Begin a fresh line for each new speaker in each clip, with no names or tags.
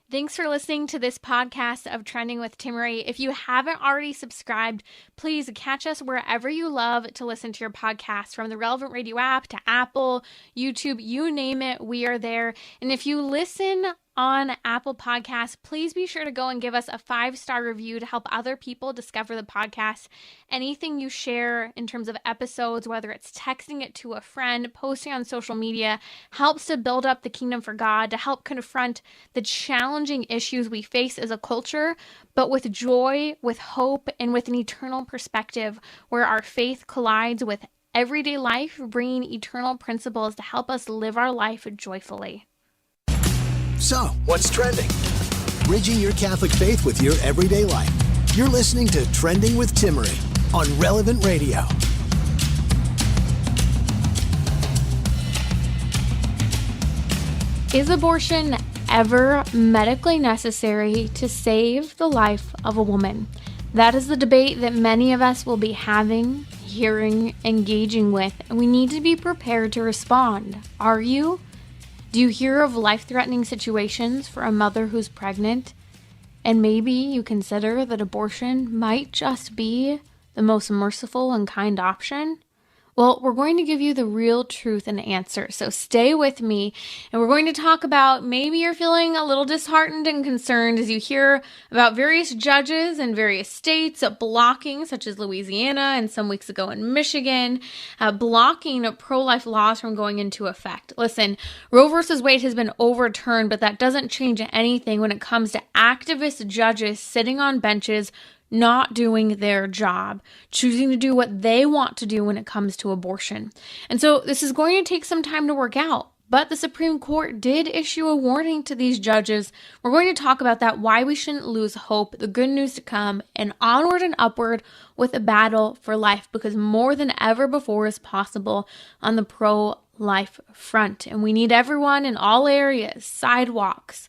Thanks for listening to this podcast of Trending with Timmerie. If you haven't already subscribed, please catch us wherever you love to listen to your podcast, from the relevant radio app to Apple, YouTube, you name it, we are there. And if you listen on Apple Podcasts, please be sure to go and give us a 5-star review to help other people discover the podcast. Anything you share in terms of episodes, whether it's texting it to a friend, posting on social media, helps to build up the kingdom for God, to help confront the challenging issues we face as a culture, but with joy, with hope, and with an eternal perspective where our faith collides with everyday life, bringing eternal principles to help us live our life joyfully.
So, what's trending? Bridging your Catholic faith with your everyday life. You're listening to Trending with Timmerie on Relevant Radio.
Is abortion ever medically necessary to save the life of a woman? That is the debate that many of us will be having, hearing, engaging with, and we need to be prepared to respond. Are you? Do you hear of life-threatening situations for a mother who's pregnant? And maybe you consider that abortion might just be the most merciful and kind option? Well, we're going to give you the real truth and answer, so stay with me, and we're going to talk about maybe you're feeling a little disheartened and concerned as you hear about various judges in various states blocking, such as Louisiana and some weeks ago in Michigan, blocking pro-life laws from going into effect. Listen, Roe versus Wade has been overturned, but that doesn't change anything when it comes to activist judges sitting on benches not doing their job, choosing to do what they want to do when it comes to abortion. And so this is going to take some time to work out, but the Supreme Court did issue a warning to these judges. We're going to talk about that, why we shouldn't lose hope, the good news to come, and onward and upward with a battle for life, because more than ever before is possible on the pro-life front. And we need everyone in all areas, sidewalks,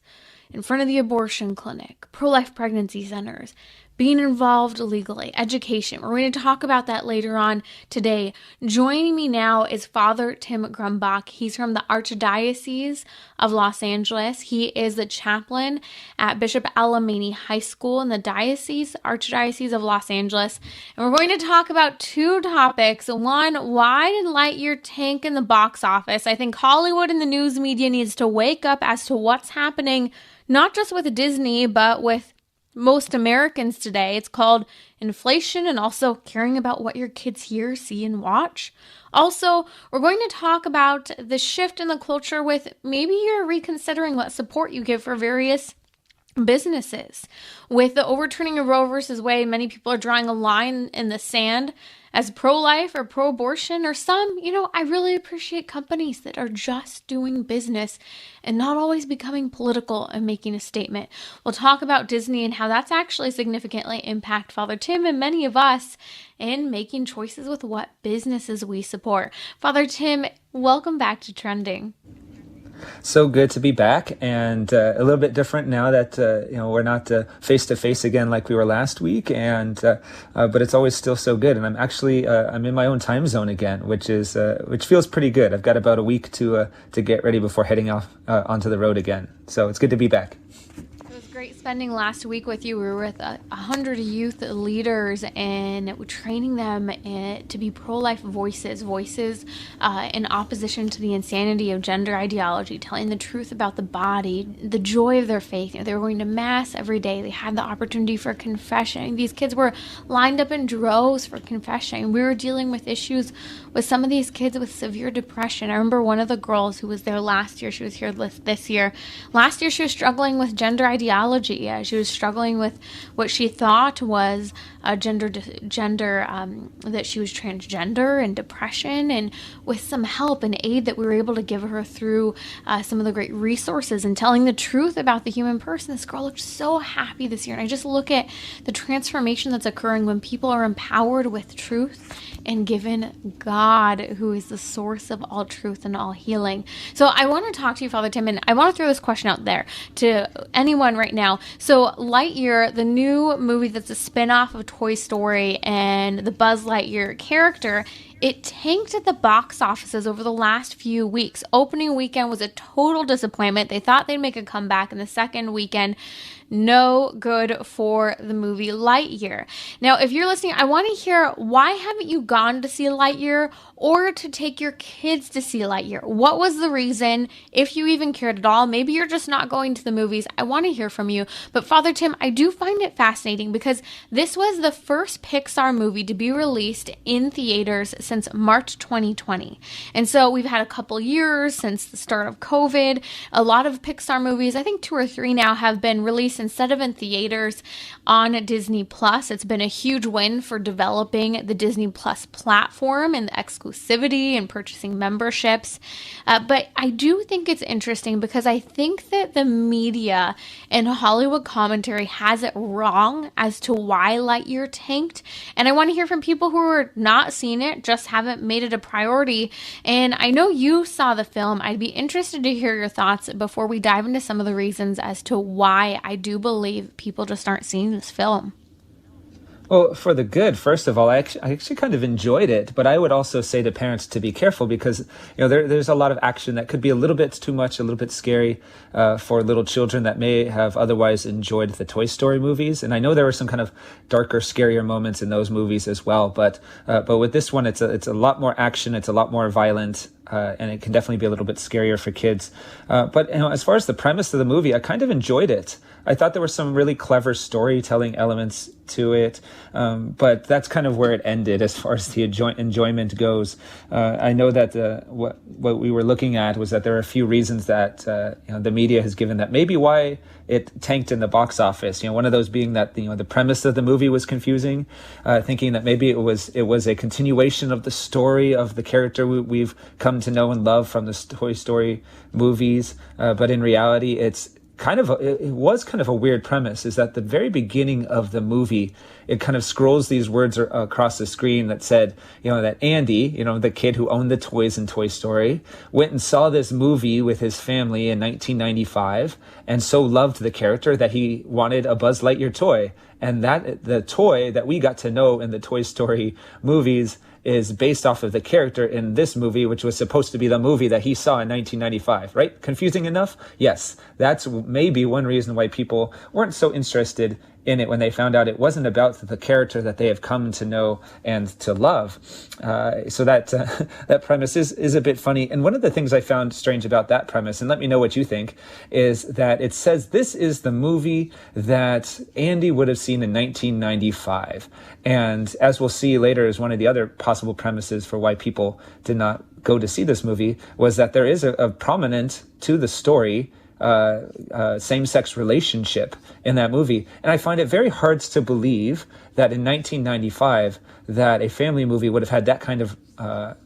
in front of the abortion clinic, pro-life pregnancy centers, being involved legally, education. We're going to talk about that later on today. Joining me now is Father Tim Grumbach. He's from the Archdiocese of Los Angeles. He is the chaplain at Bishop Alemany High School in the Archdiocese of Los Angeles. And we're going to talk about two topics. One, why did Lightyear tank in the box office? I think Hollywood and the news media needs to wake up as to what's happening, not just with Disney, but with most Americans today. It's called inflation, and also caring about what your kids hear, see, and watch. Also, we're going to talk about the shift in the culture with maybe you're reconsidering what support you give for various businesses. With the overturning of Roe versus Wade, many people are drawing a line in the sand as pro-life or pro-abortion, or some, I really appreciate companies that are just doing business and not always becoming political and making a statement. We'll talk about Disney and how that's actually significantly impact Father Tim and many of us in making choices with what businesses we support. Father Tim, welcome back to Trending.
So good to be back, and a little bit different now that we're not face to face again like we were last week, and but it's always still so good. And I'm actually I'm in my own time zone again, which feels pretty good. I've got about a week to get ready before heading off onto the road again. So it's good to be back.
Great spending last week with you. We were with 100 youth leaders and training them to be pro-life voices in opposition to the insanity of gender ideology, telling the truth about the body, the joy of their faith. They were going to mass every day. They had the opportunity for confession. These kids were lined up in droves for confession. We were dealing with issues with some of these kids with severe depression. I remember one of the girls who was there last year. She was here this year. Last year, she was struggling with gender ideology. She was struggling with what she thought was gender, that she was transgender and depression, and with some help and aid that we were able to give her through some of the great resources and telling the truth about the human person. This girl looked so happy this year, and I just look at the transformation that's occurring when people are empowered with truth and given God, who is the source of all truth and all healing. So I want to talk to you, Father Tim, and I want to throw this question out there to anyone right now. So Lightyear, the new movie that's a spin-off of Toy Story and the Buzz Lightyear character, It tanked at the box offices over the last few weeks. Opening weekend was a total disappointment. They thought they'd make a comeback in the second weekend. No good for the movie Lightyear. Now, if you're listening, I want to hear, why haven't you gone to see Lightyear or to take your kids to see Lightyear? What was the reason, if you even cared at all? Maybe you're just not going to the movies. I want to hear from you. But Father Tim, I do find it fascinating because this was the first Pixar movie to be released in theaters since March 2020. And so we've had a couple years since the start of COVID. A lot of Pixar movies, I think 2 or 3 now, have been released instead of in theaters on Disney Plus. It's been a huge win for developing the Disney Plus platform and the exclusivity and purchasing memberships. But I do think it's interesting because I think that the media and Hollywood commentary has it wrong as to why Lightyear tanked. And I want to hear from people who are not seeing it, just haven't made it a priority. And I know you saw the film. I'd be interested to hear your thoughts before we dive into some of the reasons as to why I do believe people just aren't seeing this film.
Well, for the good, first of all, I actually kind of enjoyed it, but I would also say to parents to be careful because, there's a lot of action that could be a little bit too much, a little bit scary for little children that may have otherwise enjoyed the Toy Story movies. And I know there were some kind of darker, scarier moments in those movies as well, but with this one, it's a lot more action, it's a lot more violent. And it can definitely be a little bit scarier for kids. But as far as the premise of the movie, I kind of enjoyed it. I thought there were some really clever storytelling elements to it, but that's kind of where it ended as far as the enjoyment goes. I know that what we were looking at was that there are a few reasons that the media has given that maybe why it tanked in the box office. One of those being that the premise of the movie was confusing, thinking that maybe it was a continuation of the story of the character we've come to know and love from the Toy Story movies, but in reality, it was kind of a weird premise, is that the very beginning of the movie, it kind of scrolls these words across the screen that said, that Andy, the kid who owned the toys in Toy Story, went and saw this movie with his family in 1995 and so loved the character that he wanted a Buzz Lightyear toy. And that the toy that we got to know in the Toy Story movies is based off of the character in this movie, which was supposed to be the movie that he saw in 1995, right? Confusing enough? Yes. That's maybe one reason why people weren't so interested in it when they found out it wasn't about the character that they have come to know and to love. So that premise is a bit funny. And one of the things I found strange about that premise, and let me know what you think, is that it says this is the movie that Andy would have seen in 1995. And as we'll see later, is one of the other possible premises for why people did not go to see this movie, was that there is a prominent to the story same-sex relationship in that movie. And I find it very hard to believe that in 1995 that a family movie would have had that kind of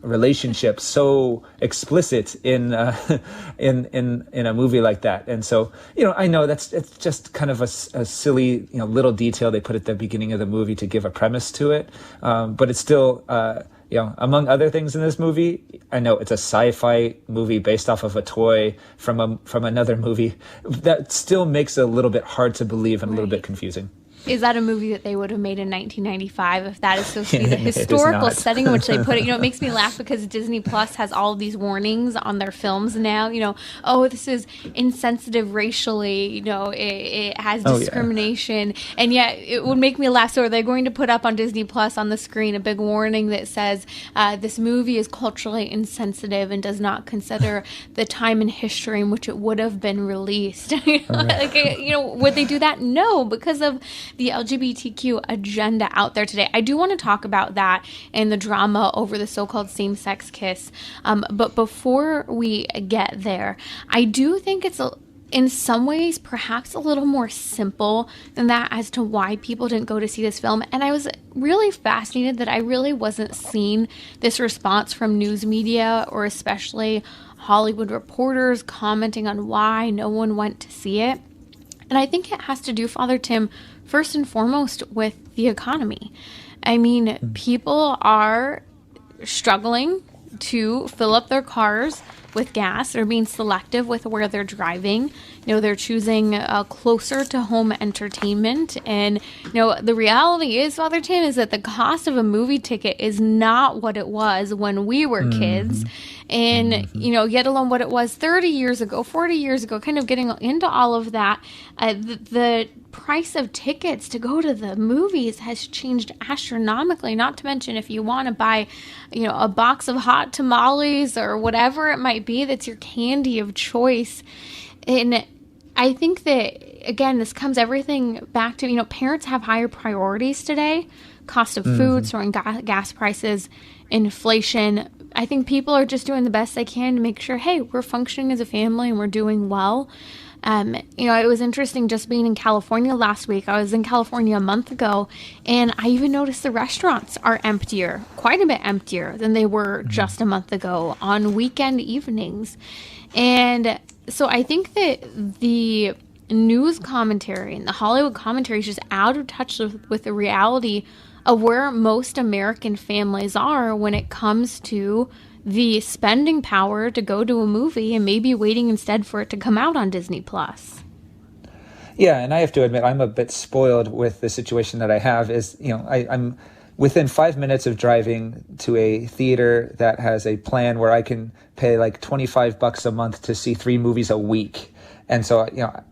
relationship so explicit in a movie like that. And so, I know it's just kind of a silly, little detail they put at the beginning of the movie to give a premise to it. But it's still, among other things in this movie, I know it's a sci-fi movie based off of a toy from another movie. That still makes it a little bit hard to believe and a little bit confusing.
Is that a movie that they would have made in 1995 if that is supposed to be the historical setting in which they put it? It makes me laugh because Disney Plus has all of these warnings on their films now. This is insensitive racially. It has discrimination. And yet it would make me laugh. So are they going to put up on Disney Plus on the screen a big warning that says this movie is culturally insensitive and does not consider the time in history in which it would have been released? Would they do that? No, because of the LGBTQ agenda out there today. I do want to talk about that and the drama over the so-called same-sex kiss. But before we get there, I do think it's in some ways perhaps a little more simple than that as to why people didn't go to see this film. And I was really fascinated that I really wasn't seeing this response from news media, or especially Hollywood reporters commenting on why no one went to see it. And I think it has to do, Father Tim, first and foremost with the economy. I mean, people are struggling to fill up their cars with gas. They're being selective with where they're driving. They're choosing closer to home entertainment. And, the reality is, Father Tim, is that the cost of a movie ticket is not what it was when we were kids. And, yet alone what it was 30 years ago, 40 years ago, kind of getting into all of that. The price of tickets to go to the movies has changed astronomically, not to mention if you want to buy, a box of hot tamales or whatever it might be, that's your candy of choice. And I think that, again, this comes everything back to, parents have higher priorities today. Cost of food, soaring gas prices, inflation. I think people are just doing the best they can to make sure, hey, we're functioning as a family and we're doing well. It was interesting just being in California last week. I was in California a month ago, and I even noticed the restaurants are emptier, quite a bit emptier than they were just a month ago on weekend evenings. And so I think that the news commentary and the Hollywood commentary is just out of touch with the reality of where most American families are when it comes to the spending power to go to a movie and maybe waiting instead for it to come out on Disney Plus.
Yeah, and I have to admit, I'm a bit spoiled with the situation that I have. I'm within 5 minutes of driving to a theater that has a plan where I can pay like $25 a month to see 3 movies a week. And so,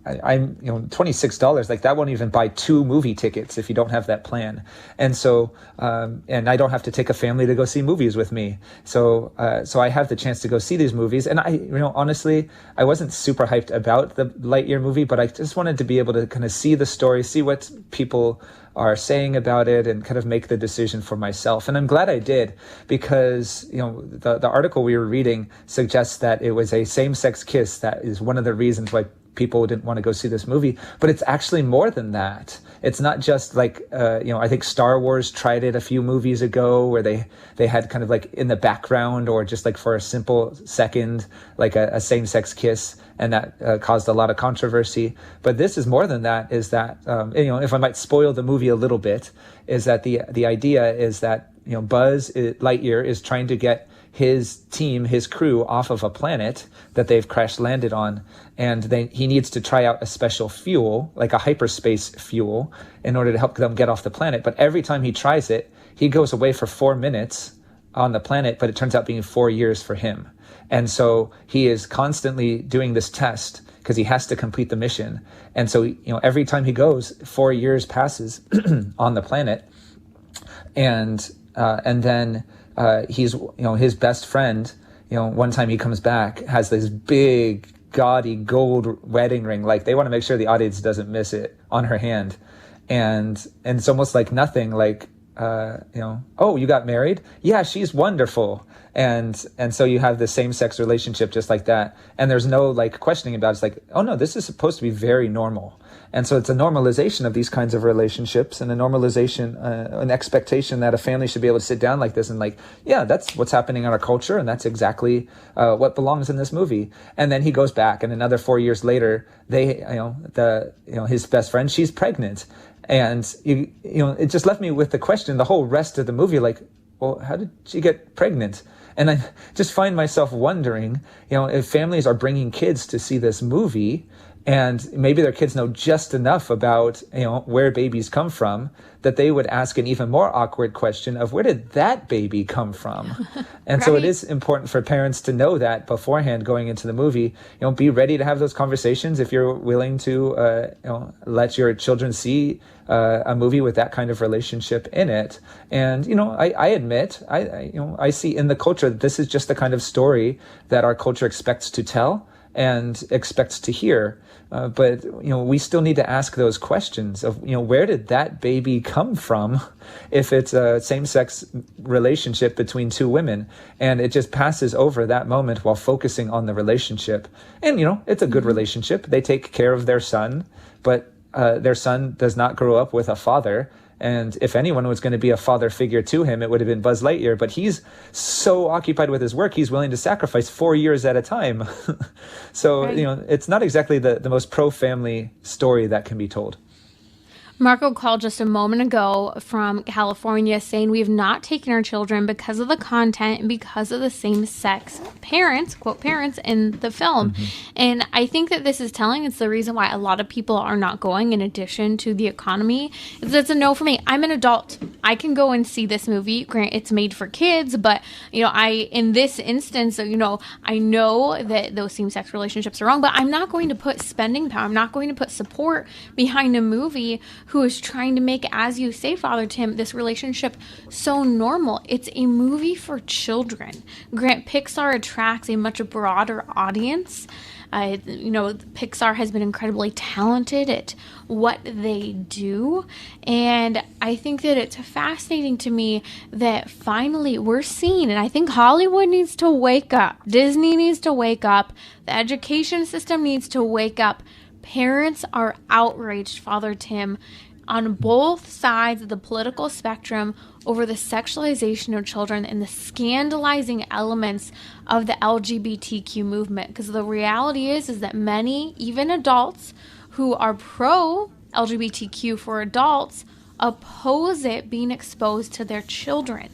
I'm $26, like that won't even buy 2 movie tickets if you don't have that plan. And so, and I don't have to take a family to go see movies with me. So I have the chance to go see these movies. And honestly, I wasn't super hyped about the Lightyear movie, but I just wanted to be able to kind of see the story, see what people are saying about it, and kind of make the decision for myself. And I'm glad I did, because the article we were reading suggests that it was a same-sex kiss that is one of the reasons why people didn't want to go see this movie. But it's actually more than that. It's not just like I think Star Wars tried it a few movies ago, where they had kind of like in the background, or just like for a simple second, like a same-sex kiss, and that caused a lot of controversy. But this is more than that. Is that if I might spoil the movie a little bit, is that the idea is that Buzz Lightyear is trying to get his team, his crew, off of a planet that they've crash landed on, and he needs to try out a special fuel, like a hyperspace fuel, in order to help them get off the planet. But every time he tries it, he goes away for 4 minutes on the planet, but it turns out being 4 years for him. And so he is constantly doing this test because he has to complete the mission. And so every time he goes, 4 years passes on the planet, and then he's his best friend, one time he comes back, has this big gaudy gold wedding ring, like they want to make sure the audience doesn't miss it, on her hand, and it's almost like nothing, like oh, you got married? Yeah, she's wonderful. And so you have the same-sex relationship just like that, and there's no like questioning about it. It's like, oh no, this is supposed to be very normal. And so it's a normalization of these kinds of relationships, and a normalization, an expectation that a family should be able to sit down like this and like, yeah, that's what's happening in our culture, and that's exactly what belongs in this movie. And then he goes back, and another 4 years later, his best friend, she's pregnant, and it just left me with the question the whole rest of the movie, like, well, how did she get pregnant? And I just find myself wondering, if families are bringing kids to see this movie, and maybe their kids know just enough about, where babies come from, that they would ask an even more awkward question of, where did that baby come from? And right. So it is important for parents to know that beforehand going into the movie. Be ready to have those conversations if you're willing to, let your children see a movie with that kind of relationship in it. And, I admit, I see in the culture that this is just the kind of story that our culture expects to tell and expects to hear. But we still need to ask those questions of, where did that baby come from if it's a same-sex relationship between two women, and it just passes over that moment while focusing on the relationship. And, it's a good relationship. They take care of their son, but their son does not grow up with a father. And if anyone was going to be a father figure to him, it would have been Buzz Lightyear. But he's so occupied with his work, he's willing to sacrifice 4 years at a time. So, right. It's not exactly the most pro-family story that can be told.
Marco called just a moment ago from California saying we have not taken our children because of the content and because of the same-sex parents, quote parents, in the film. And I think that this is telling. It's the reason why a lot of people are not going, in addition to the economy. It's a no for me. I'm an adult. I can go and see this movie. Grant, it's made for kids, but, in this instance, I know that those same-sex relationships are wrong, but I'm not going to put spending power. I'm not going to put support behind a movie who is trying to make, as you say, Father Tim, this relationship so normal. It's a movie for children. Grant, Pixar attracts a much broader audience. Pixar has been incredibly talented at what they do. And I think that it's fascinating to me that finally we're seeing, and I think Hollywood needs to wake up. Disney needs to wake up. The education system needs to wake up. Parents are outraged, Father Tim, on both sides of the political spectrum over the sexualization of children and the scandalizing elements of the LGBTQ movement. Because the reality is that many, even adults who are pro-LGBTQ for adults, oppose it being exposed to their children.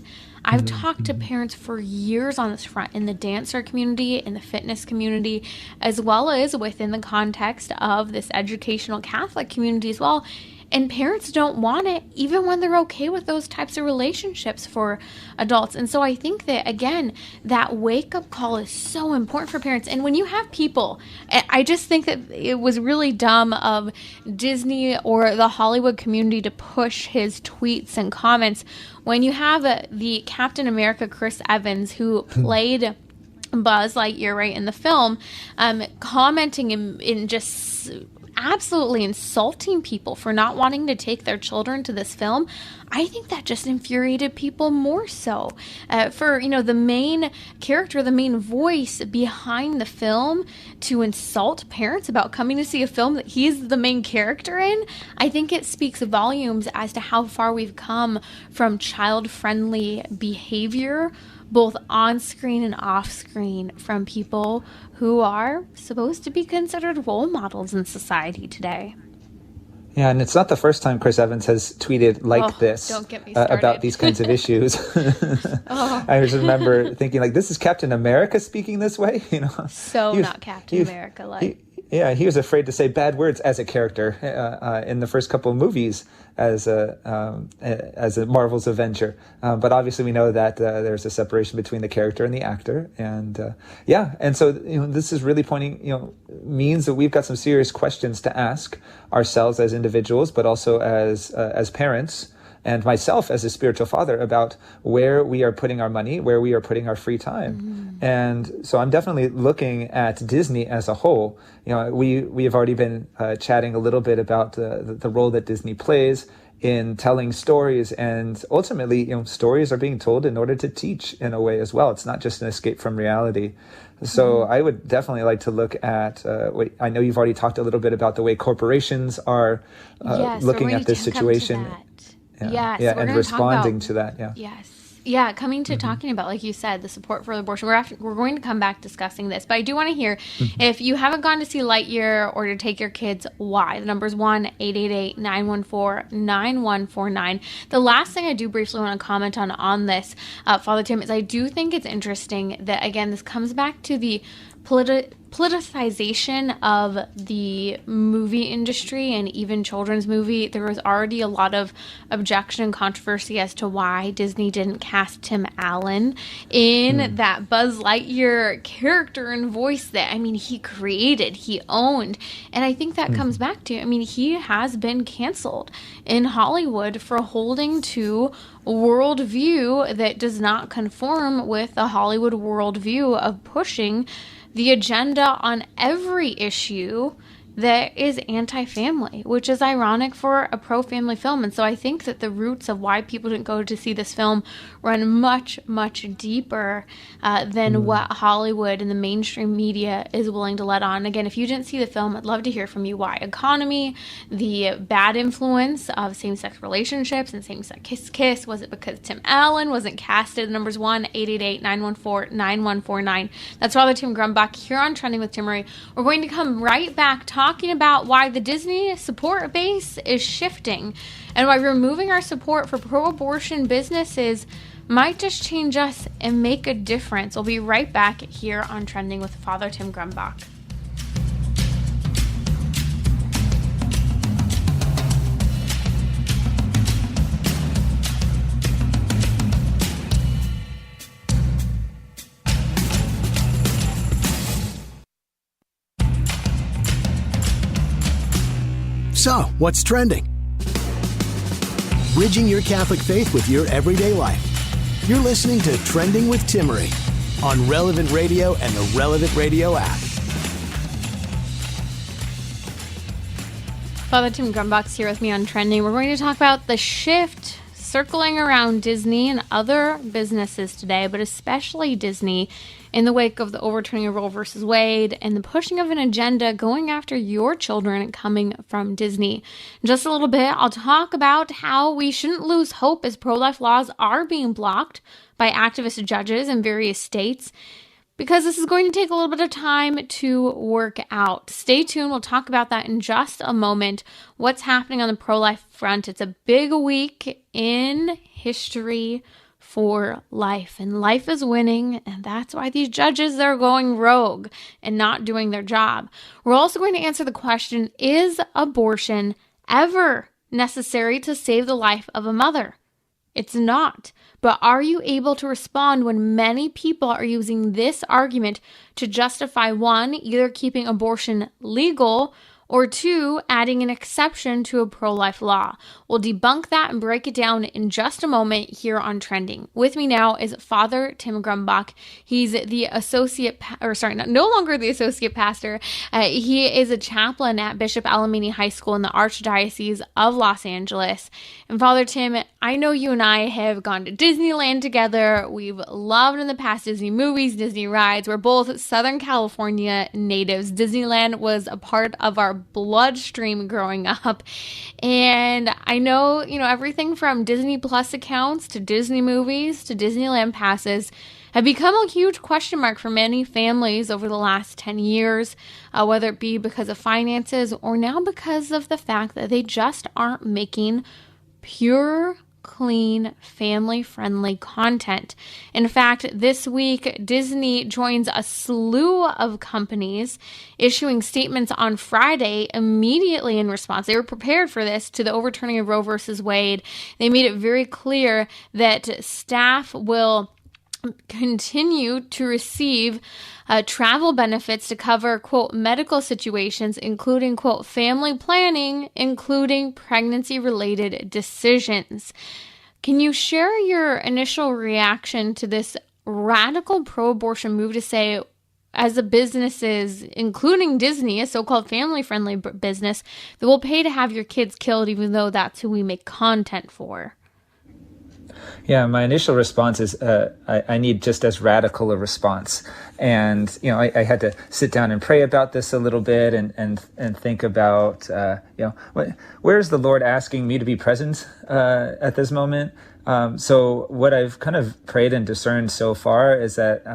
I've talked to parents for years on this front, in the dancer community, in the fitness community, as well as within the context of this educational Catholic community as well. And parents don't want it, even when they're okay with those types of relationships for adults. And so I think that, again, that wake-up call is so important for parents. And when you have people, I just think that it was really dumb of Disney or the Hollywood community to push his tweets and comments. When you have the Captain America, Chris Evans, who played Buzz Lightyear right in the film, commenting in just absolutely insulting people for not wanting to take their children to this film, I think that just infuriated people more so. For, the main character, the main voice behind the film to insult parents about coming to see a film that he's the main character in, I think it speaks volumes as to how far we've come from child-friendly behavior, both on screen and off screen, from people who are supposed to be considered role models in society today.
Yeah, and it's not the first time Chris Evans has tweeted like this about these kinds of issues. I just remember thinking, this is Captain America speaking this way?
Not Captain America like.
He was afraid to say bad words as a character in the first couple of movies as a Marvel's Avenger. But obviously we know that there's a separation between the character and the actor. And so this is really pointing, means that we've got some serious questions to ask ourselves as individuals, but also as parents, and myself as a spiritual father, about where we are putting our money, where we are putting our free time. And so I'm definitely looking at Disney as a whole. We have already been chatting a little bit about the role that Disney plays in telling stories, and ultimately, stories are being told in order to teach in a way as well. It's not just an escape from reality. So I would definitely like to look at, I know you've already talked a little bit about the way corporations are looking at this situation. And responding to that.
Coming to talking about, like you said, the support for abortion. We're going to come back discussing this, but I do want to hear, if you haven't gone to see Lightyear or to take your kids, why? The number's 1-888-914-9149. The last thing I do briefly want to comment on this, Father Tim, is I do think it's interesting that, again, this comes back to the politicization of the movie industry and even children's movie. There was already a lot of objection and controversy as to why Disney didn't cast Tim Allen in that Buzz Lightyear character and voice that, he created, he owned. And I think that comes back to, he has been canceled in Hollywood for holding to a worldview that does not conform with the Hollywood worldview of pushing the agenda on every issue that is anti-family, which is ironic for a pro-family film. And so I think that the roots of why people didn't go to see this film run much, much deeper than what Hollywood and the mainstream media is willing to let on. Again, if you didn't see the film, I'd love to hear from you why. Economy, the bad influence of same-sex relationships and same-sex kiss. Was it because Tim Allen wasn't casted? The number's 1-888-914-9149. That's Father Tim Grumbach here on Trending with Timmerie. We're going to come right back talking talking about why the Disney support base is shifting and why removing our support for pro-abortion businesses might just change us and make a difference. We'll be right back here on Trending with Father Tim Grumbach.
So, what's trending? Bridging your Catholic faith with your everyday life. You're listening to Trending with Timmerie on Relevant Radio and the Relevant Radio app.
Father Tim Grumbach's here with me on Trending. We're going to talk about the shift circling around Disney and other businesses today, but especially Disney, in the wake of the overturning of Roe versus Wade and the pushing of an agenda going after your children coming from Disney. In just a little bit, I'll talk about how we shouldn't lose hope as pro-life laws are being blocked by activist judges in various states, because this is going to take a little bit of time to work out. Stay tuned. We'll talk about that in just a moment. What's happening on the pro-life front? It's a big week in history for life, and life is winning, and that's why these judges are going rogue and not doing their job. We're also going to answer the question, is abortion ever necessary to save the life of a mother? It's not. But are you able to respond when many people are using this argument to justify, one, either keeping abortion legal, or two, adding an exception to a pro-life law? We'll debunk that and break it down in just a moment here on Trending. With me now is Father Tim Grumbach. He's the no longer the associate pastor. He is a chaplain at Bishop Alamany High School in the Archdiocese of Los Angeles. And Father Tim, I know you and I have gone to Disneyland together. We've loved in the past Disney movies, Disney rides. We're both Southern California natives. Disneyland was a part of our bloodstream growing up. And I know, everything from Disney Plus accounts to Disney movies to Disneyland passes have become a huge question mark for many families over the last 10 years, whether it be because of finances or now because of the fact that they just aren't making pure, clean, family-friendly content. In fact, this week, Disney joins a slew of companies issuing statements on Friday immediately in response. They were prepared for this to the overturning of Roe versus Wade. They made it very clear that staff will continue to receive travel benefits to cover, quote, medical situations, including, quote, family planning, including pregnancy-related decisions. Can you share your initial reaction to this radical pro-abortion move to say, as the businesses, including Disney, a so-called family-friendly business, that will pay to have your kids killed even though that's who we make content for?
Yeah, my initial response is I need just as radical a response. And, I had to sit down and pray about this a little bit and think about, where is the Lord asking me to be present at this moment? So what I've kind of prayed and discerned so far is that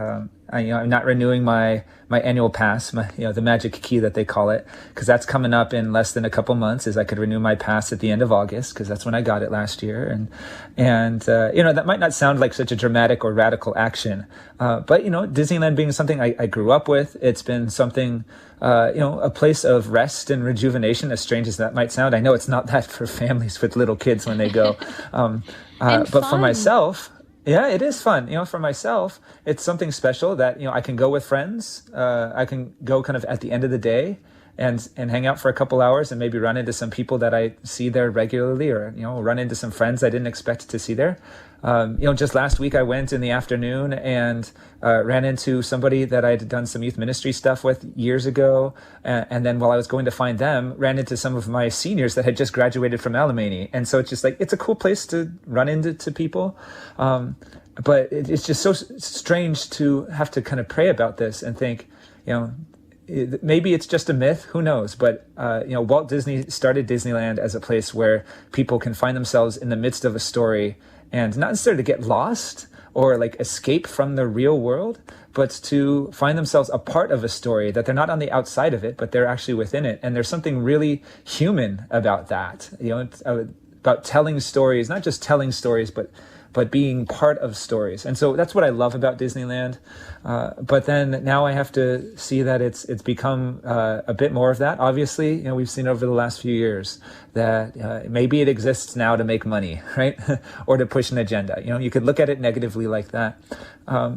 I'm not renewing my annual pass, the magic key that they call it, because that's coming up in less than a couple months. Is I could renew my pass at the end of August, because that's when I got it last year, and that might not sound like such a dramatic or radical action, but Disneyland being something I grew up with, it's been something, a place of rest and rejuvenation. As strange as that might sound, I know it's not that for families with little kids when they go, but for myself. Yeah, it is fun. For myself, it's something special that, I can go with friends. I can go kind of at the end of the day and hang out for a couple hours and maybe run into some people that I see there regularly, or, run into some friends I didn't expect to see there. Just last week I went in the afternoon and ran into somebody that I'd done some youth ministry stuff with years ago. And then while I was going to find them, ran into some of my seniors that had just graduated from Alamany. And so it's just it's a cool place to run into people. But it's just so strange to have to kind of pray about this and think, maybe it's just a myth, who knows? But, Walt Disney started Disneyland as a place where people can find themselves in the midst of a story and not necessarily get lost, or like escape from the real world, but to find themselves a part of a story, that they're not on the outside of it, but they're actually within it. And there's something really human about that. It's about telling stories, not just telling stories, but being part of stories. And so that's what I love about Disneyland. But then now I have to see that it's become a bit more of that. Obviously, we've seen over the last few years that maybe it exists now to make money, right? Or to push an agenda. You could look at it negatively like that.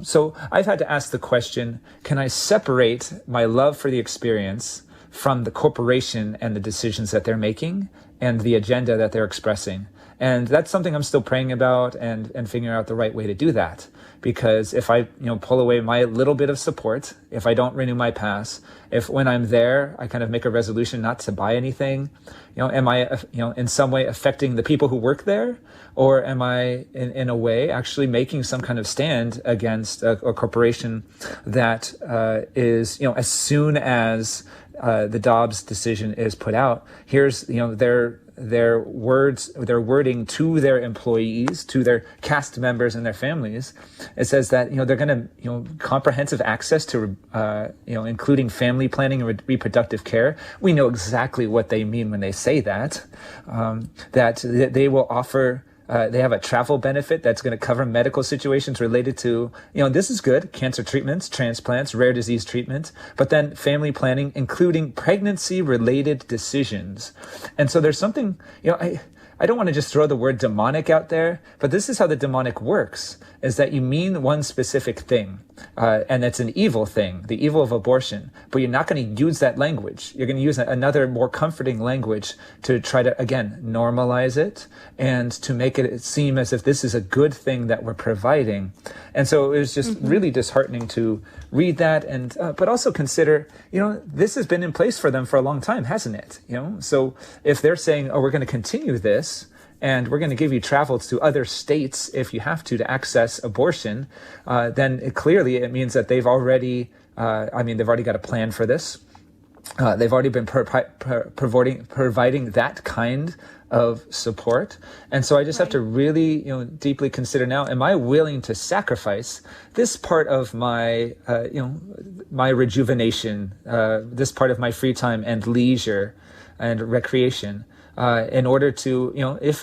So I've had to ask the question, can I separate my love for the experience from the corporation and the decisions that they're making and the agenda that they're expressing? And that's something I'm still praying about and figuring out the right way to do that. Because if I, pull away my little bit of support, if I don't renew my pass, if when I'm there, I kind of make a resolution not to buy anything, am I, in some way affecting the people who work there? Or am I, in a way, actually making some kind of stand against a corporation that is, as soon as the Dobbs decision is put out, here's, their wording to their employees, to their cast members and their families. It says that, they're going to, comprehensive access to, including family planning and reproductive care. We know exactly what they mean when they say that, that they will offer. They have a travel benefit that's going to cover medical situations related to, this is good, cancer treatments, transplants, rare disease treatment, but then family planning, including pregnancy-related decisions. And so there's something, I don't want to just throw the word demonic out there, but this is how the demonic works, is that you mean one specific thing, and it's an evil thing, the evil of abortion, but you're not going to use that language. You're going to use another more comforting language to try to, again, normalize it and to make it seem as if this is a good thing that we're providing. And so it was just really disheartening to read that, and but also consider, this has been in place for them for a long time, hasn't it? So if they're saying, oh, we're going to continue this, and we're going to give you travel to other states if you have to access abortion, then clearly it means that they've already, they've already got a plan for this. They've already been providing that kind of support. And so I just have to really, deeply consider now, am I willing to sacrifice this part of my, my rejuvenation, this part of my free time and leisure and recreation, in order to,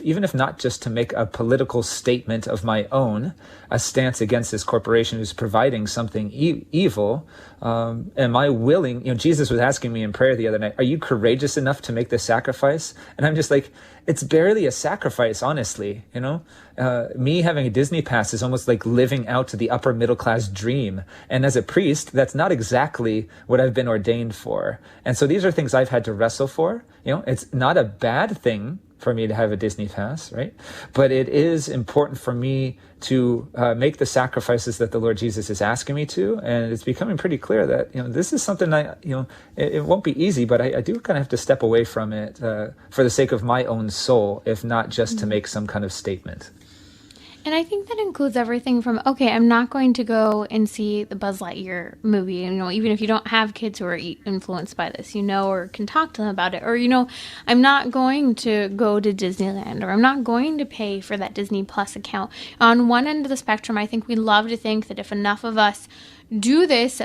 even if not just to make a political statement of my own, a stance against this corporation who's providing something evil, am I willing, Jesus was asking me in prayer the other night, are you courageous enough to make this sacrifice? And I'm just like, it's barely a sacrifice, honestly, me having a Disney pass is almost like living out the upper middle class dream. And as a priest, that's not exactly what I've been ordained for. And so these are things I've had to wrestle for. It's not a bad thing for me to have a Disney pass, right? But it is important for me to make the sacrifices that the Lord Jesus is asking me to. And it's becoming pretty clear that, this is something it won't be easy, but I do kind of have to step away from it for the sake of my own soul, if not just to make some kind of statement.
And I think that includes everything from, okay, I'm not going to go and see the Buzz Lightyear movie. And, even if you don't have kids who are influenced by this, or can talk to them about it. Or, I'm not going to go to Disneyland, or I'm not going to pay for that Disney Plus account. On one end of the spectrum, I think we love to think that if enough of us do this,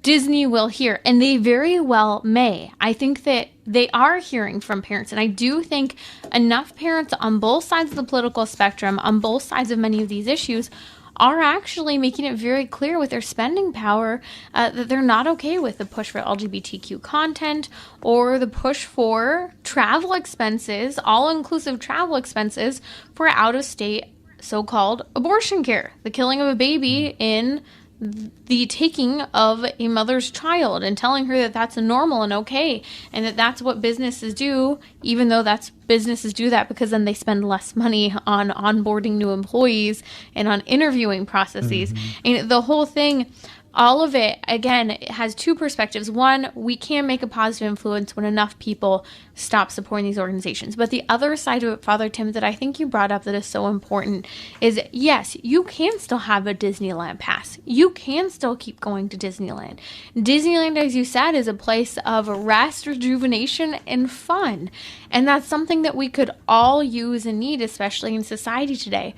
Disney will hear, and they very well may. I think that they are hearing from parents, and I do think enough parents on both sides of the political spectrum, on both sides of many of these issues, are actually making it very clear with their spending power that they're not okay with the push for LGBTQ content or the push for travel expenses, all-inclusive travel expenses for out-of-state so-called abortion care, the killing of a baby in the taking of a mother's child, and telling her that that's normal and okay, and that that's what businesses do, even though businesses do that because then they spend less money on onboarding new employees and on interviewing processes. And the whole thing, all of it, again, it has two perspectives. One, we can make a positive influence when enough people stop supporting these organizations. But the other side of it, Father Tim, that I think you brought up that is so important is, yes, you can still have a Disneyland pass. You can still keep going to Disneyland. Disneyland, as you said, is a place of rest, rejuvenation, and fun. And that's something that we could all use and need, especially in society today.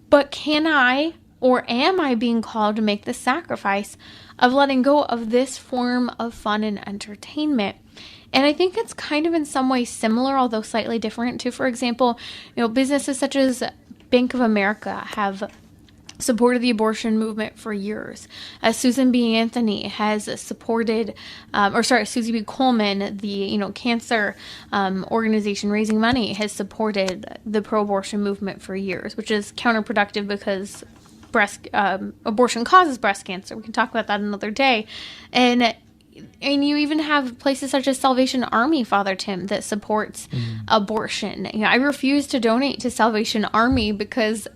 But can I Or am I being called to make the sacrifice of letting go of this form of fun and entertainment? And I think it's kind of in some ways similar, although slightly different to, for example, businesses such as Bank of America have supported the abortion movement for years. Susan B. Anthony has supported, Susie B. Coleman, the cancer organization raising money, has supported the pro-abortion movement for years, which is counterproductive because abortion causes breast cancer. We can talk about that another day. And you even have places such as Salvation Army, Father Tim, that supports abortion. I refuse to donate to Salvation Army because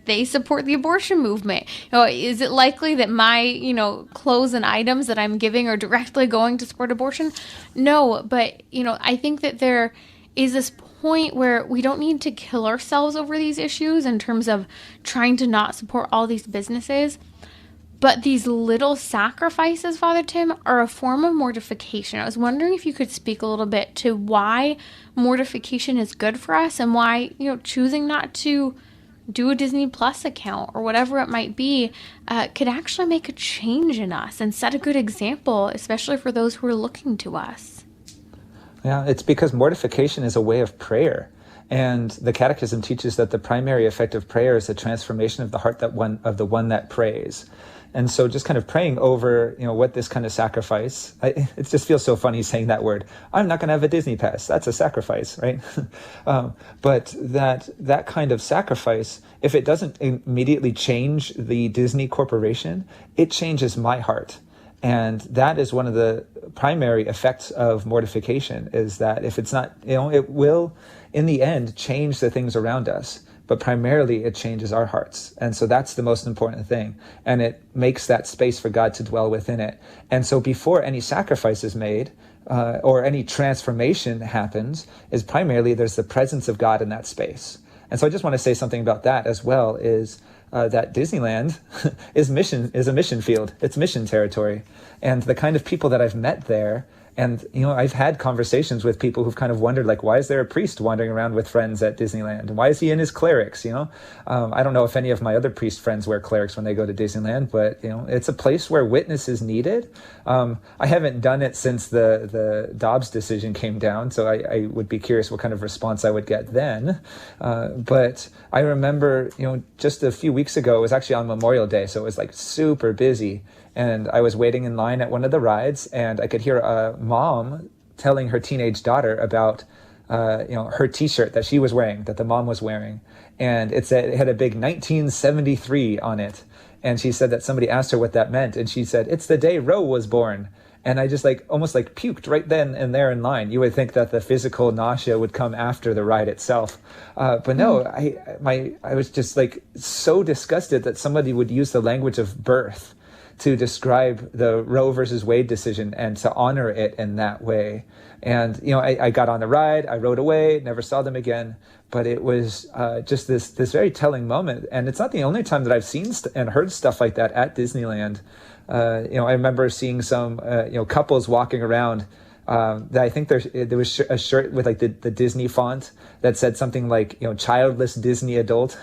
they support the abortion movement. Is it likely that my, clothes and items that I'm giving are directly going to support abortion? No, but, I think that there is this point where we don't need to kill ourselves over these issues in terms of trying to not support all these businesses. But these little sacrifices, Father Tim, are a form of mortification. I was wondering if you could speak a little bit to why mortification is good for us and why, choosing not to do a Disney Plus account or whatever it might be could actually make a change in us and set a good example, especially for those who are looking to us.
Yeah, it's because mortification is a way of prayer. And the Catechism teaches that the primary effect of prayer is the transformation of the heart of the one that prays. And so just kind of praying over, what this kind of sacrifice, it just feels so funny saying that word. I'm not going to have a Disney pass. That's a sacrifice, right? But that kind of sacrifice, if it doesn't immediately change the Disney corporation, it changes my heart. And that is one of the primary effects of mortification, is that if it's not, it will, in the end, change the things around us. But primarily it changes our hearts. And so that's the most important thing. And it makes that space for God to dwell within it. And so before any sacrifice is made, or any transformation happens, is primarily there's the presence of God in that space. And so I just want to say something about that as well, is that Disneyland is a mission field. It's mission territory. And the kind of people that I've met there, and, I've had conversations with people who've kind of wondered, like, why is there a priest wandering around with friends at Disneyland? And why is he in his clerics, I don't know if any of my other priest friends wear clerics when they go to Disneyland, but, it's a place where witness is needed. I haven't done it since the Dobbs decision came down, so I would be curious what kind of response I would get then. But I remember, just a few weeks ago, it was actually on Memorial Day, so it was like super busy. And I was waiting in line at one of the rides, and I could hear a mom telling her teenage daughter about, her T-shirt that she was wearing, that the mom was wearing. And it had a big 1973 on it. And she said that somebody asked her what that meant. And she said, "It's the day Roe was born." And I just almost puked right then and there in line. You would think that the physical nausea would come after the ride itself. But no, I was just so disgusted that somebody would use the language of birth to describe the Roe versus Wade decision and to honor it in that way. And, I got on the ride, I rode away, never saw them again. But it was just this very telling moment. And it's not the only time that I've seen and heard stuff like that at Disneyland. I remember seeing some, couples walking around. That I think there was a shirt with the Disney font that said something like, childless Disney adult.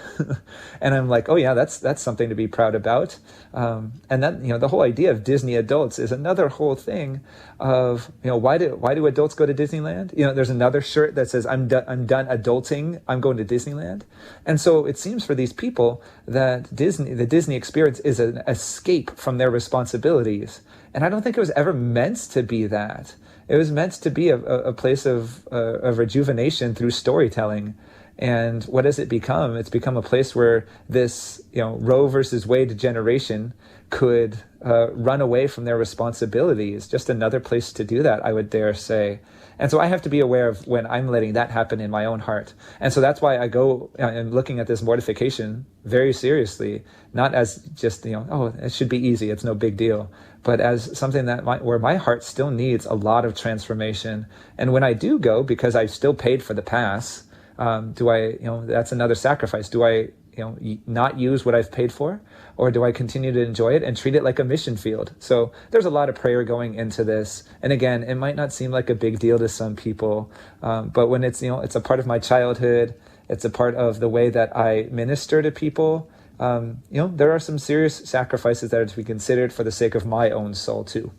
And I'm like, oh yeah, that's something to be proud about. And then, the whole idea of Disney adults is another whole thing of, why do adults go to Disneyland? There's another shirt that says, I'm done adulting, I'm going to Disneyland. And so it seems for these people that the Disney experience is an escape from their responsibilities. And I don't think it was ever meant to be that. It was meant to be a place of rejuvenation through storytelling. And what has it become? It's become a place where this, Roe versus Wade generation could run away from their responsibilities. Just another place to do that, I would dare say. And so I have to be aware of when I'm letting that happen in my own heart. And so that's why I go and looking at this mortification very seriously, not as just, it should be easy, it's no big deal, but as something where my heart still needs a lot of transformation. And when I do go, because I've still paid for the pass, that's another sacrifice. Do I, not use what I've paid for? Or do I continue to enjoy it and treat it like a mission field? So there's a lot of prayer going into this. And again, it might not seem like a big deal to some people, but when it's, it's a part of my childhood, it's a part of the way that I minister to people. there are some serious sacrifices that are to be considered for the sake of my own soul too.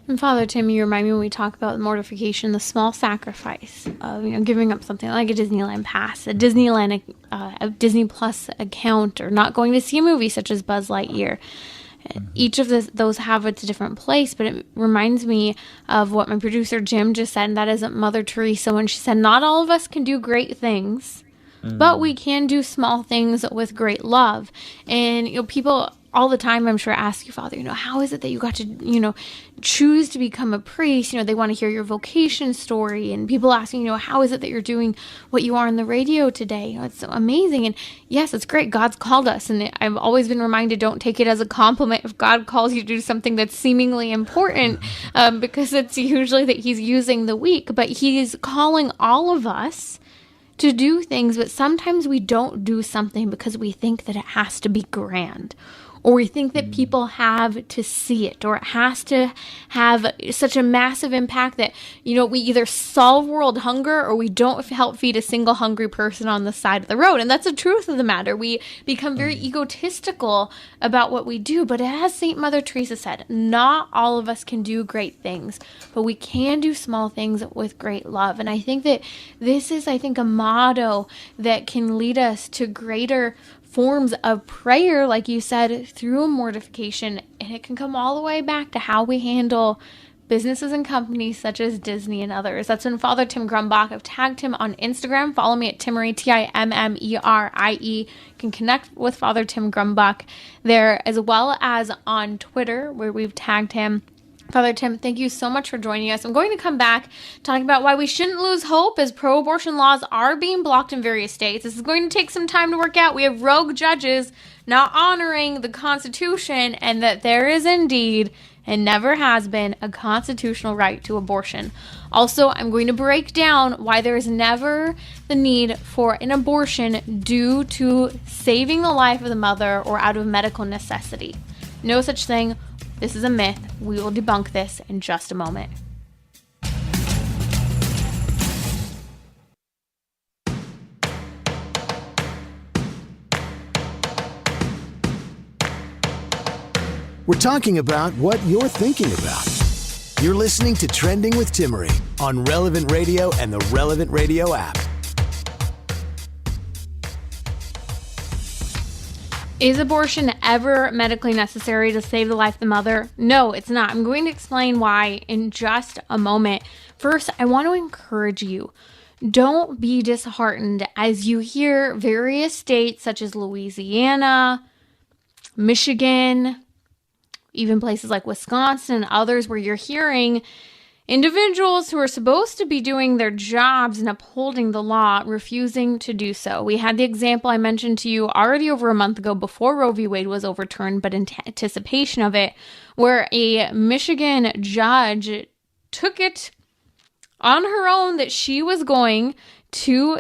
And Father Tim, you remind me when we talk about mortification, the small sacrifice of giving up something like a Disneyland pass, a a Disney Plus account, or not going to see a movie such as Buzz Lightyear. Each of those have its different place, but it reminds me of what my producer Jim just said, and that is Mother Teresa when she said, not all of us can do great things, but we can do small things with great love. And, people all the time, I'm sure, ask you, Father, how is it that you got to, choose to become a priest? They want to hear your vocation story. And people asking, how is it that you're doing what you are on the radio today? It's so amazing. And yes, it's great. God's called us. And I've always been reminded, don't take it as a compliment if God calls you to do something that's seemingly important, because it's usually that he's using the weak. But he's calling all of us to do things, but sometimes we don't do something because we think that it has to be grand, or we think that people have to see it, or it has to have such a massive impact that, we either solve world hunger or we don't help feed a single hungry person on the side of the road. And that's the truth of the matter. We become very egotistical about what we do. But as St. Mother Teresa said, not all of us can do great things, but we can do small things with great love. And I think that this is, a motto that can lead us to greater forms of prayer, like you said, through mortification. And it can come all the way back to how we handle businesses and companies such as Disney and others. That's when Father Tim Grumbach. I've tagged him on Instagram. Follow me at Timmerie, Timmerie. You can connect with Father Tim Grumbach there, as well as on Twitter, where we've tagged him. Father Tim, thank you so much for joining us. I'm going to come back talking about why we shouldn't lose hope as pro-abortion laws are being blocked in various states. This is going to take some time to work out. We have rogue judges not honoring the Constitution, and that there is indeed, and never has been, a constitutional right to abortion. Also, I'm going to break down why there is never the need for an abortion due to saving the life of the mother or out of medical necessity. No such thing. This is a myth. We will debunk this in just a moment.
We're talking about what you're thinking about. You're listening to Trending with Timmerie on Relevant Radio and the Relevant Radio app.
Is abortion ever medically necessary to save the life of the mother? No, it's not. I'm going to explain why in just a moment. First, I want to encourage you. Don't be disheartened as you hear various states such as Louisiana, Michigan, even places like Wisconsin and others, where you're hearing individuals who are supposed to be doing their jobs and upholding the law refusing to do so. We had the example I mentioned to you already over a month ago before Roe v. Wade was overturned, but in anticipation of it, where a Michigan judge took it on her own that she was going to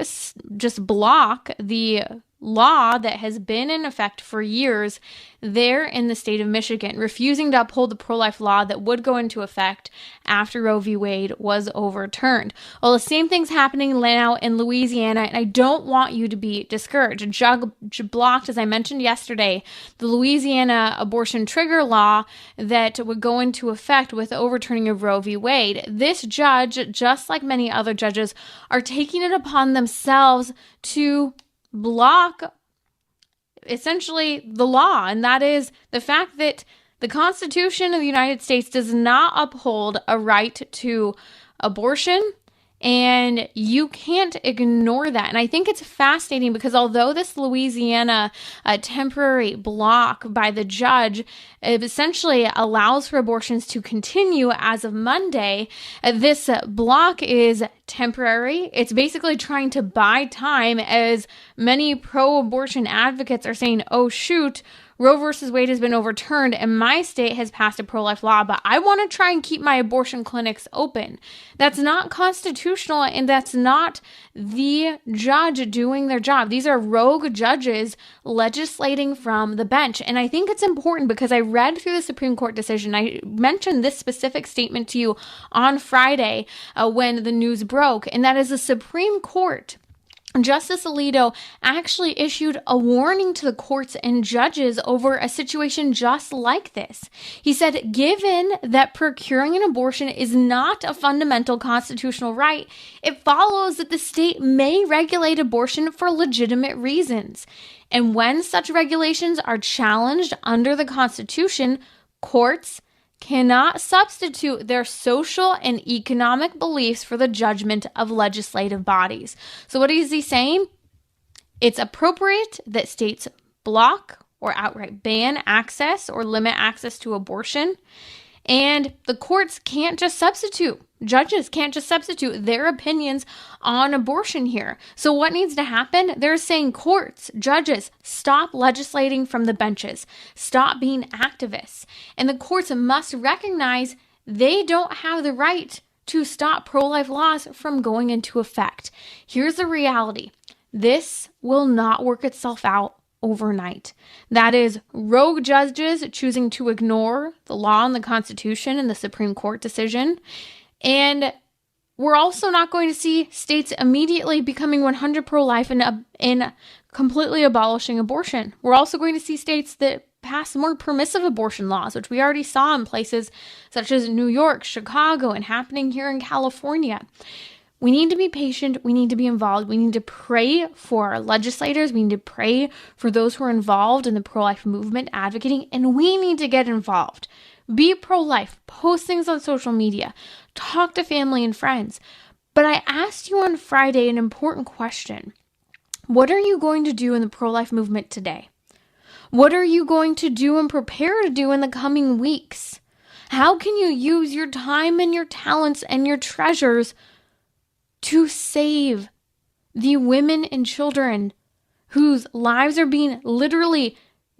just block the law that has been in effect for years there in the state of Michigan, refusing to uphold the pro-life law that would go into effect after Roe v. Wade was overturned. Well, the same thing's happening now in Louisiana, and I don't want you to be discouraged. A judge blocked, as I mentioned yesterday, the Louisiana abortion trigger law that would go into effect with the overturning of Roe v. Wade. This judge, just like many other judges, are taking it upon themselves to block essentially the law, and that is the fact that the Constitution of the United States does not uphold a right to abortion, and you can't ignore that. And I think it's fascinating because although this Louisiana temporary block by the judge essentially allows for abortions to continue as of Monday, this block is temporary. It's basically trying to buy time, as many pro-abortion advocates are saying, oh shoot, Roe versus Wade has been overturned and my state has passed a pro-life law, but I want to try and keep my abortion clinics open. That's not constitutional, and that's not the judge doing their job. These are rogue judges legislating from the bench. And I think it's important because I read through the Supreme Court decision. I mentioned this specific statement to you on Friday when the news broke, and that is the Supreme Court Justice Alito actually issued a warning to the courts and judges over a situation just like this. He said, given that procuring an abortion is not a fundamental constitutional right, it follows that the state may regulate abortion for legitimate reasons. And when such regulations are challenged under the Constitution, courts cannot substitute their social and economic beliefs for the judgment of legislative bodies. So what is he saying? It's appropriate that states block or outright ban access or limit access to abortion. And the courts can't just substitute. Judges can't just substitute their opinions on abortion here. So what needs to happen? They're saying courts, judges, stop legislating from the benches. Stop being activists. And the courts must recognize they don't have the right to stop pro-life laws from going into effect. Here's the reality. This will not work itself out overnight. That is, rogue judges choosing to ignore the law and the Constitution and the Supreme Court decision. And we're also not going to see states immediately becoming 100% pro-life and completely abolishing abortion. We're also going to see states that pass more permissive abortion laws, which we already saw in places such as New York, Chicago, and happening here in California. We need to be patient. We need to be involved. We need to pray for our legislators. We need to pray for those who are involved in the pro-life movement, advocating, and we need to get involved. Be pro-life. Post things on social media. Talk to family and friends. But I asked you on Friday an important question. What are you going to do in the pro-life movement today? What are you going to do and prepare to do in the coming weeks? How can you use your time and your talents and your treasures to save the women and children whose lives are being literally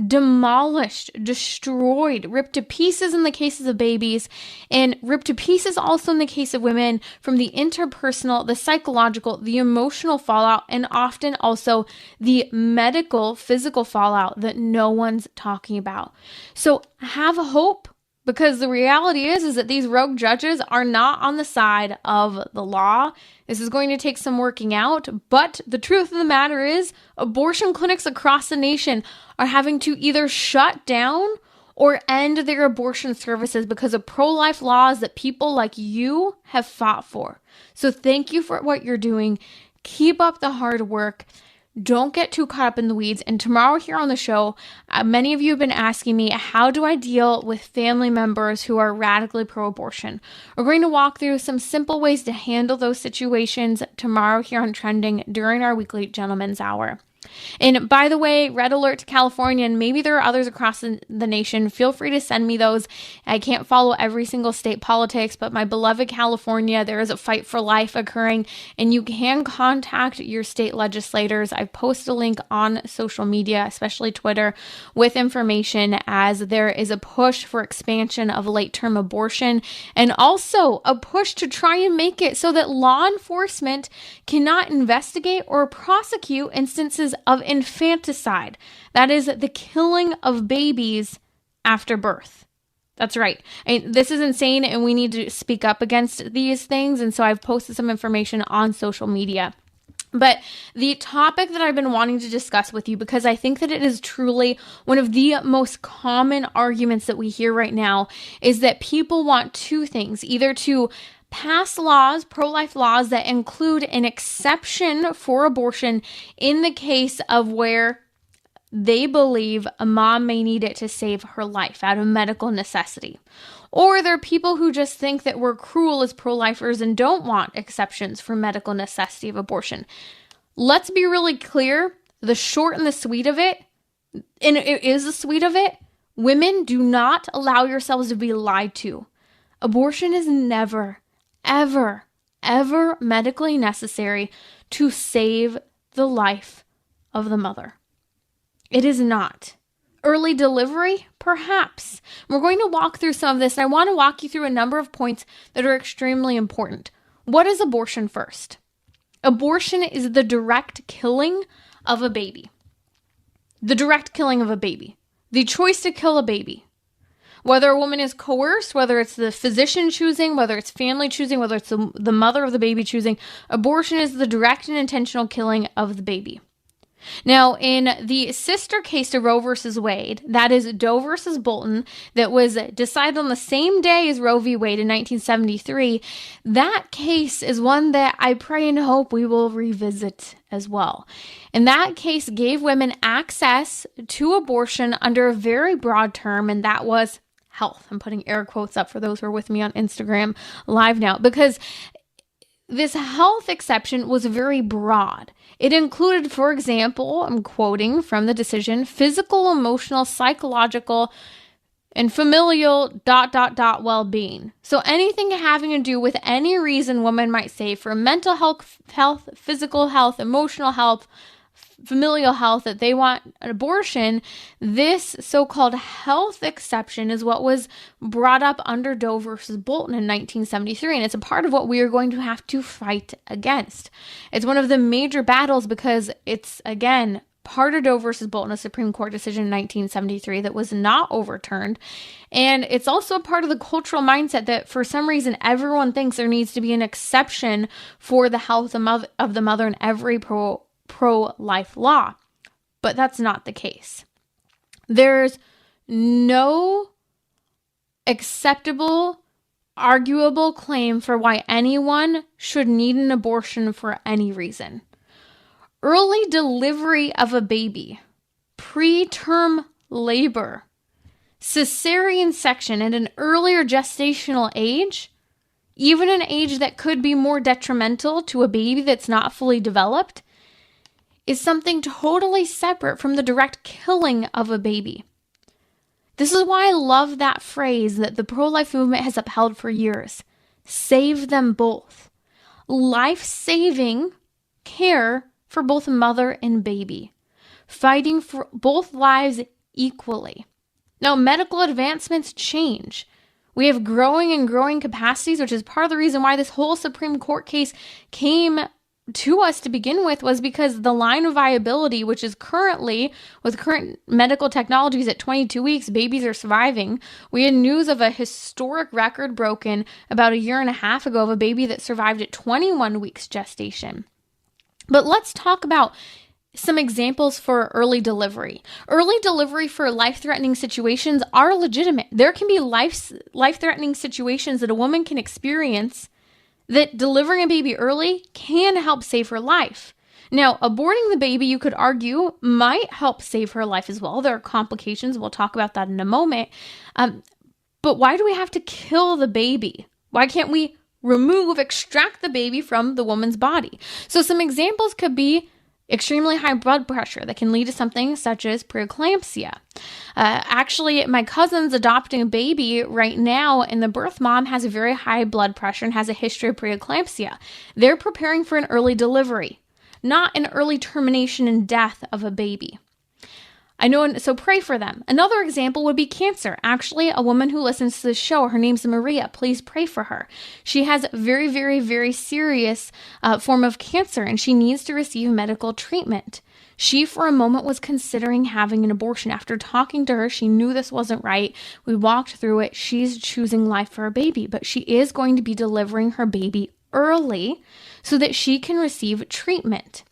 demolished, destroyed, ripped to pieces in the cases of babies, and ripped to pieces also in the case of women from the interpersonal, the psychological, the emotional fallout, and often also the medical, physical fallout that no one's talking about. So have hope. Because the reality is that these rogue judges are not on the side of the law. This is going to take some working out. But the truth of the matter is abortion clinics across the nation are having to either shut down or end their abortion services because of pro-life laws that people like you have fought for. So thank you for what you're doing. Keep up the hard work. Don't get too caught up in the weeds. And tomorrow here on the show, many of you have been asking me, how do I deal with family members who are radically pro-abortion? We're going to walk through some simple ways to handle those situations tomorrow here on Trending during our weekly Gentleman's Hour. And by the way, red alert to California, and maybe there are others across the nation. Feel free to send me those. I can't follow every single state politics, but my beloved California, there is a fight for life occurring, and you can contact your state legislators. I've posted a link on social media, especially Twitter, with information as there is a push for expansion of late-term abortion and also a push to try and make it so that law enforcement cannot investigate or prosecute instances of infanticide. That is the killing of babies after birth. That's right. This is insane, and we need to speak up against these things. And so I've posted some information on social media. But the topic that I've been wanting to discuss with you, because I think that it is truly one of the most common arguments that we hear right now, is that people want two things: either to pass laws, pro-life laws, that include an exception for abortion in the case of where they believe a mom may need it to save her life out of medical necessity. Or there are people who just think that we're cruel as pro-lifers and don't want exceptions for medical necessity of abortion. Let's be really clear. The short and the sweet of it, and it is the sweet of it, women, do not allow yourselves to be lied to. Abortion is never, ever, ever medically necessary to save the life of the mother. It is not. Early delivery? Perhaps. We're going to walk through some of this, and I want to walk you through a number of points that are extremely important. What is abortion first? Abortion is the direct killing of a baby. The direct killing of a baby. The choice to kill a baby. Whether a woman is coerced, whether it's the physician choosing, whether it's family choosing, whether it's the mother of the baby choosing, abortion is the direct and intentional killing of the baby. Now, in the sister case to Roe versus Wade, that is Doe versus Bolton, that was decided on the same day as Roe v. Wade in 1973, that case is one that I pray and hope we will revisit as well. And that case gave women access to abortion under a very broad term, and that was health. I'm putting air quotes up for those who are with me on Instagram Live now, because this health exception was very broad. It included, for example, I'm quoting from the decision, physical, emotional, psychological, and familial ... well-being. So anything having to do with any reason women might say for mental health, physical health, emotional health, familial health, that they want an abortion, this so-called health exception is what was brought up under Doe versus Bolton in 1973, and it's a part of what we are going to have to fight against. It's one of the major battles because it's, again, part of Doe versus Bolton, a Supreme Court decision in 1973 that was not overturned, and it's also a part of the cultural mindset that for some reason everyone thinks there needs to be an exception for the health of the mother in every pro-life law, but that's not the case. There's no acceptable, arguable claim for why anyone should need an abortion for any reason. Early delivery of a baby, preterm labor, cesarean section at an earlier gestational age, even an age that could be more detrimental to a baby that's not fully developed, is something totally separate from the direct killing of a baby. This is why I love that phrase that the pro-life movement has upheld for years. Save them both. Life-saving care for both mother and baby. Fighting for both lives equally. Now, medical advancements change. We have growing capacities, which is part of the reason why this whole Supreme Court case came to us to begin with, was because the line of viability, which is currently, with current medical technologies at 22 weeks, babies are surviving. We had news of a historic record broken about a year and a half ago of a baby that survived at 21 weeks gestation. But let's talk about some examples for early delivery. Early delivery for life-threatening situations are legitimate. There can be life-threatening situations that a woman can experience that delivering a baby early can help save her life. Now, aborting the baby, you could argue, might help save her life as well. There are complications. We'll talk about that in a moment. But why do we have to kill the baby? Why can't we extract the baby from the woman's body? So some examples could be extremely high blood pressure that can lead to something such as preeclampsia. Actually, my cousin's adopting a baby right now, and the birth mom has a very high blood pressure and has a history of preeclampsia. They're preparing for an early delivery, not an early termination and death of a baby. I know, so pray for them. Another example would be cancer. Actually, a woman who listens to this show, her name's Maria. Please pray for her. She has a very, very, very serious form of cancer, and she needs to receive medical treatment. She, for a moment, was considering having an abortion. After talking to her, she knew this wasn't right. We walked through it. She's choosing life for her baby, but she is going to be delivering her baby early so that she can receive treatment.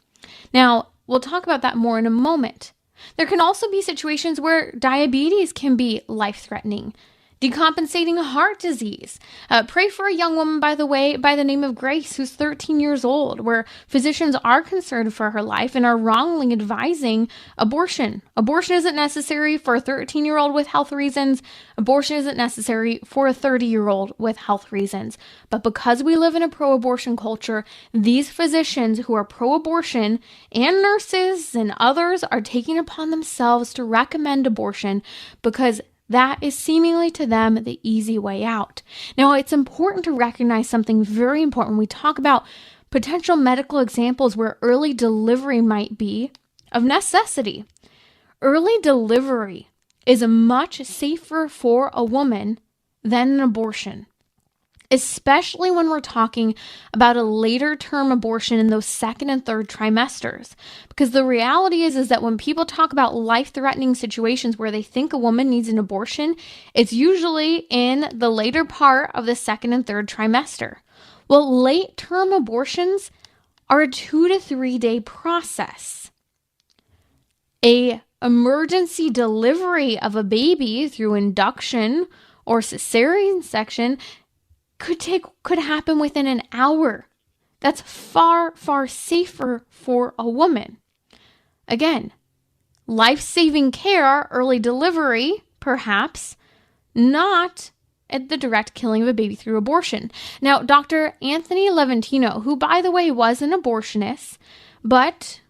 Now, we'll talk about that more in a moment. There can also be situations where diabetes can be life-threatening. Decompensating heart disease. Pray for a young woman, by the way, by the name of Grace, who's 13 years old, where physicians are concerned for her life and are wrongly advising abortion. Abortion isn't necessary for a 13-year-old with health reasons. Abortion isn't necessary for a 30-year-old with health reasons. But because we live in a pro-abortion culture, these physicians who are pro-abortion and nurses and others are taking upon themselves to recommend abortion because that is seemingly to them the easy way out. Now, it's important to recognize something very important when we talk about potential medical examples where early delivery might be of necessity. Early delivery is much safer for a woman than an abortion. especially when we're talking about a later term abortion in those second and third trimesters. Because the reality is that when people talk about life-threatening situations where they think a woman needs an abortion, it's usually in the later part of the second and third trimester. Well, late-term abortions are a 2 to 3 day process. A emergency delivery of a baby through induction or cesarean section could happen within an hour. That's far, far safer for a woman. Again, life-saving care, early delivery, perhaps, not at the direct killing of a baby through abortion. Now, Dr. Anthony Levantino, who, by the way, was an abortionist, but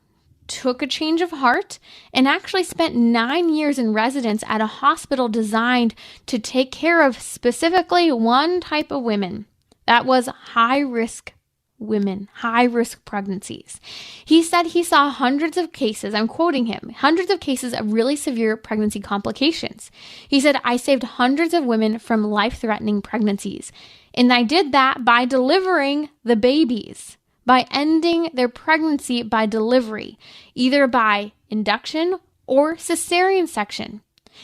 took a change of heart and actually spent 9 years in residence at a hospital designed to take care of specifically one type of women. That was high-risk women, high-risk pregnancies. He said he saw hundreds of cases, I'm quoting him, hundreds of cases of really severe pregnancy complications. He said, I saved hundreds of women from life-threatening pregnancies. And I did that by delivering the babies, by ending their pregnancy by delivery, either by induction or cesarean section.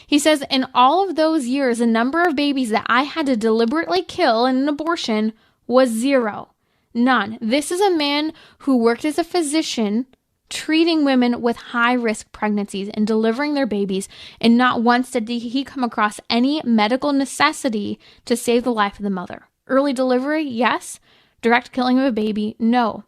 He says, in all of those years, the number of babies that I had to deliberately kill in an abortion was 0. None. This is a man who worked as a physician treating women with high-risk pregnancies and delivering their babies, and not once did he come across any medical necessity to save the life of the mother. Early delivery, yes. Direct killing of a baby, no.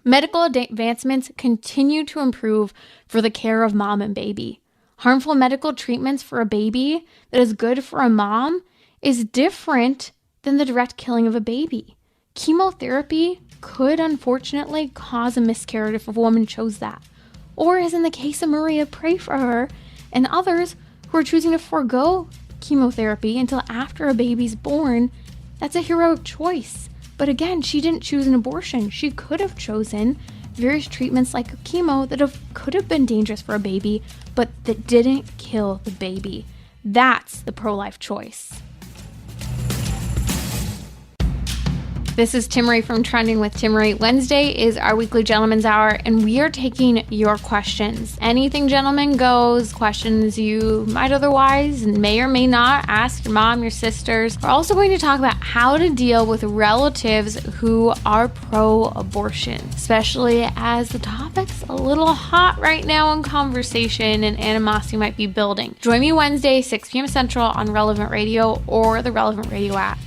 Medical advancements continue to improve for the care of mom and baby. Harmful medical treatments for a baby that is good for a mom is different than the direct killing of a baby. Chemotherapy could unfortunately cause a miscarriage if a woman chose that. Or, as in the case of Maria, pray for her, and others who are choosing to forego chemotherapy until after a baby's born. That's a heroic choice. But again, she didn't choose an abortion. She could have chosen various treatments like chemo that could have been dangerous for a baby, but that didn't kill the baby. That's the pro-life choice. This is Timmerie from Trending with Timmerie. Wednesday is our weekly Gentleman's Hour, and we are taking your questions. Anything gentleman goes, questions you might otherwise and may or may not ask your mom, your sisters. We're also going to talk about how to deal with relatives who are pro-abortion, especially as the topic's a little hot right now in conversation and animosity might be building. Join me Wednesday, 6 p.m. Central on Relevant Radio or the Relevant Radio app.